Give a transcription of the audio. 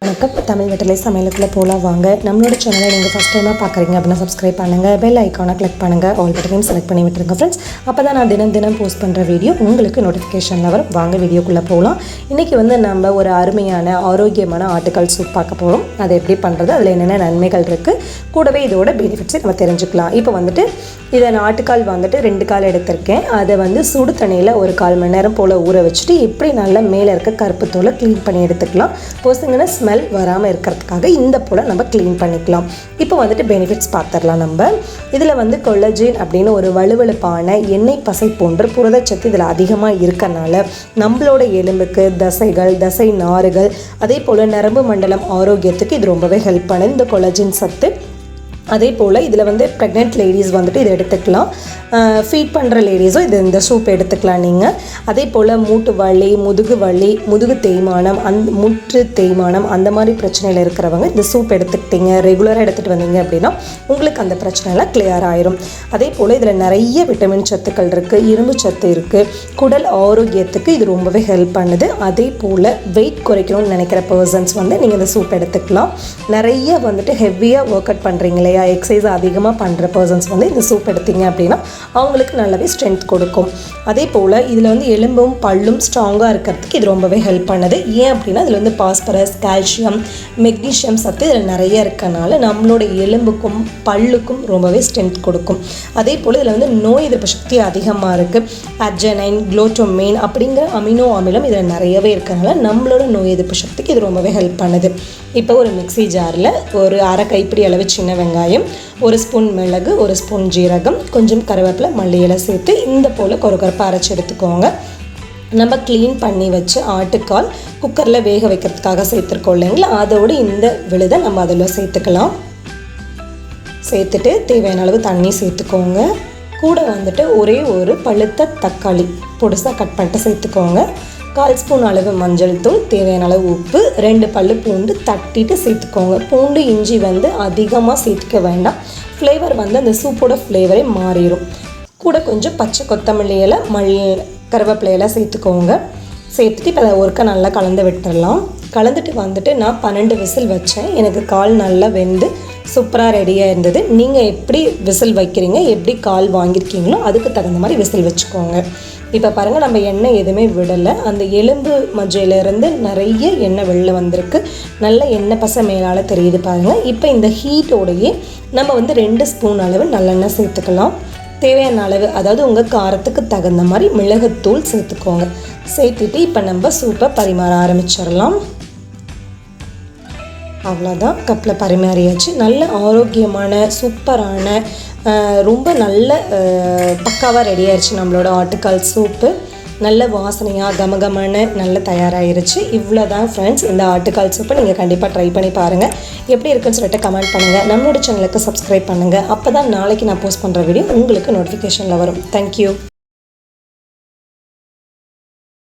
வணக்கம். தமிழ் வெற்றிலை சமையலுக்குள்ளே போகலாம் வாங்க. நம்மளோட சேனலை நீங்கள் ஃபஸ்ட் டைமாக பார்க்குறீங்க அப்படின்னா சப்ஸ்கிரைப் பண்ணுங்கள், பெல் ஐக்கானை கிளிக் பண்ணுங்கள், ஆல் பட்டனையும் செலக்ட் பண்ணி விட்டுருங்க ஃப்ரெண்ட்ஸ். அப்போ தான் நான் தினம் போஸ்ட் பண்ணுற வீடியோ உங்களுக்கு நோட்டிஃபிகேஷனில் வரும். வாங்க வீடியோக்குள்ளே போகலாம். இன்றைக்கி நம்ம ஒரு அருமையான ஆரோக்கியமான ஆட்டுக்கால் சூப் பார்க்க போகிறோம். அதை எப்படி பண்ணுறது, அதில் என்னென்ன நன்மைகள் இருக்குது, கூடவே இதோட பெனிஃபிட்ஸை நம்ம தெரிஞ்சுக்கலாம். இப்போ இதை நான் ஆட்டுக்கால் 2 கால் எடுத்திருக்கேன். அதை சுடு தண்ணியில் ஒரு 1/4 மணி நேரம் போல் ஊற வச்சுட்டு இப்படி நல்லா மேலே இருக்க கருப்பு தோலை க்ளீன் பண்ணி எடுத்துக்கலாம். பொசுங்கன்னா ஸ்மெல் வராமல் இருக்கிறதுக்காக இந்த போல் நம்ம க்ளீன் பண்ணிக்கலாம். இப்போ பெனிஃபிட்ஸ் பார்த்துடலாம். நம்ம இதில் கொலஜின் அப்படின்னு ஒரு வலுவழுப்பான எண்ணெய் பசை போன்ற புரதச்சத்து இதில் அதிகமாக இருக்கறனால நம்மளோட எலும்புக்கு, தசைகள், தசை நாறுகள், அதே போல் நரம்பு மண்டலம் ஆரோக்கியத்துக்கு இது ரொம்பவே ஹெல்ப் பண்ணுது இந்த கொலஜின் சத்து. அதே போல் இதில் ப்ரெக்னென்ட் லேடிஸ் இதை எடுத்துக்கலாம். ஃபீட் பண்ணுற லேடிஸும் இந்த சூப் எடுத்துக்கலாம் நீங்கள். அதே போல் மூட்டு வலி, முதுகு வலி, முதுகு தேய்மானம், முற்று தேய்மானம் அந்த மாதிரி பிரச்சனையில் இருக்கிறவங்க இந்த சூப் எடுத்துக்கிட்டீங்க, ரெகுலராக எடுத்துகிட்டு வந்தீங்க அப்படின்னா உங்களுக்கு அந்த பிரச்சனைலாம் கிளியர் ஆயிரும். அதே போல் இதில் நிறைய விட்டமின் சத்துக்கள் இருக்குது, இரும்பு சத்து இருக்குது, குடல் ஆரோக்கியத்துக்கு இது ரொம்பவே ஹெல்ப் பண்ணுது. அதே போல் வெயிட் குறைக்கணும்னு நினைக்கிற பர்சன்ஸ் நீங்கள் இந்த சூப் எடுத்துக்கலாம். நிறைய ஹெவியாக ஒர்க் அவுட் பண்ணுறீங்களே, எக்ஸசைஸ் அதிகமாக பண்ணுற பர்சன்ஸ் இந்த சூப் எடுத்தீங்க அப்படின்னா அவங்களுக்கு நல்லாவே ஸ்ட்ரென்த் கொடுக்கும். அதே போல் இதில் எலும்பும் பல்லும் ஸ்ட்ராங்காக இருக்கிறதுக்கு இது ரொம்பவே ஹெல்ப் பண்ணுது. ஏன் அப்படின்னா இதில் பாஸ்பரஸ், கால்சியம், மெக்னீஷியம் சத்து இதில் நிறைய இருக்கனால நம்மளோட எலும்புக்கும் பல்லுக்கும் ரொம்பவே ஸ்ட்ரென்த் கொடுக்கும். அதே போல் இதில் நோய் எதிர்ப்பு சக்தி அதிகமாக இருக்குது. அர்ஜனைன், குளூட்டமைன் அப்படிங்கிற அமினோ அமிலம் இதில் நிறையவே இருக்கனால நம்மளோட நோய் எதிர்ப்பு சக்திக்கு இது ரொம்பவே ஹெல்ப் பண்ணுது. இப்போ ஒரு மிக்ஸி ஜாரில் ஒரு அரை கைப்பிடி அளவு சின்ன வெங்காயம், 1 ஸ்பூன் மிளகு, 1 ஸ்பூன் ஜீரகம், கொஞ்சம் கருவேப்பிலை, மல்லி இலை சேர்த்து இந்த போல் கொரகொரப்பாக அரைச்சி எடுத்துக்கோங்க. நம்ம க்ளீன் பண்ணி வச்சு ஆட்டுக்கால் குக்கரில் வேக வைக்கிறதுக்காக சேர்த்துருக்கோம் இல்லைங்களா, அதோடு இந்த விழுதை நம்ம அதில் சேர்த்துக்கலாம். சேர்த்துட்டு தேவையான அளவு தண்ணி சேர்த்துக்கோங்க. கூட ஒரே ஒரு பழுத்த தக்காளி பொடுசாக கட் பண்ணிட்டு சேர்த்துக்கோங்க. 1/4 ஸ்பூன் அளவு மஞ்சள் தூள், தேவையான அளவு உப்பு, 2 பல்லு பூண்டு தட்டிட்டு சேர்த்துக்கோங்க. பூண்டு இஞ்சி அதிகமாக சேர்த்துக்க வேண்டாம். ஃப்ளேவர் அந்த சூப்போட ஃப்ளேவரே மாறிடும். கூட கொஞ்சம் பச்சை கொத்தமல்லி இலை, கருவேப்பிலை இலை சேர்த்துக்கோங்க. சேர்த்துட்டு இப்போ அதை ஒருக்கா நல்லா கலந்து விட்டுடலாம். கலந்துட்டு நான் 12 விசில் வச்சேன். எனக்கு கால் நல்லா வெந்து சூப்பராக ரெடியாக இருந்தது. நீங்கள் எப்படி விசில் வைக்கிறீங்க, எப்படி கால் வாங்கியிருக்கீங்களோ அதுக்கு தகுந்த மாதிரி விசில் வச்சுக்கோங்க. இப்போ பாருங்கள், நம்ம எண்ணெய் எதுவுமே விடலை. அந்த எலும்பு மஜ்ஜையிலேருந்து நிறைய எண்ணெய் வெளில வந்திருக்கு. நல்ல எண்ணெய் பசை மேலால் தெரியுது பாருங்கள். இப்போ இந்த ஹீட்டோடையே நம்ம 2 ஸ்பூன் அளவு நல்லெண்ணெய் சேர்த்துக்கலாம். தேவையான அளவு, அதாவது உங்கள் காரத்துக்கு தகுந்த மாதிரி மிளகுத்தூள் சேர்த்துக்கோங்க. சேர்த்துட்டு இப்போ நம்ம சூப்பை பரிமாற ஆரம்பிச்சிடலாம். அவ்வளோதான், கப்பில் பரிமாறியாச்சு. நல்ல ஆரோக்கியமான சூப்பரான ரொம்ப நல்ல பக்காவாக ரெடி ஆயிடுச்சு நம்மளோட ஆட்டுக்கால் சூப்பு. நல்ல வாசனையாக கமகமான நல்ல தயாராகிருச்சு. இவ்வளோ தான் ஃப்ரெண்ட்ஸ், இந்த ஆட்டுக்கால் சூப்பை நீங்கள் கண்டிப்பாக ட்ரை பண்ணி பாருங்கள். எப்படி இருக்குன்னு சொல்லிட்டு கமெண்ட் பண்ணுங்கள். நம்மளோட சேனலுக்கு சப்ஸ்கிரைப் பண்ணுங்கள். அப்போ தான் நாளைக்கு நான் போஸ்ட் பண்ணுற வீடியோ உங்களுக்கு நோட்டிஃபிகேஷனில் வரும். தேங்க்யூ.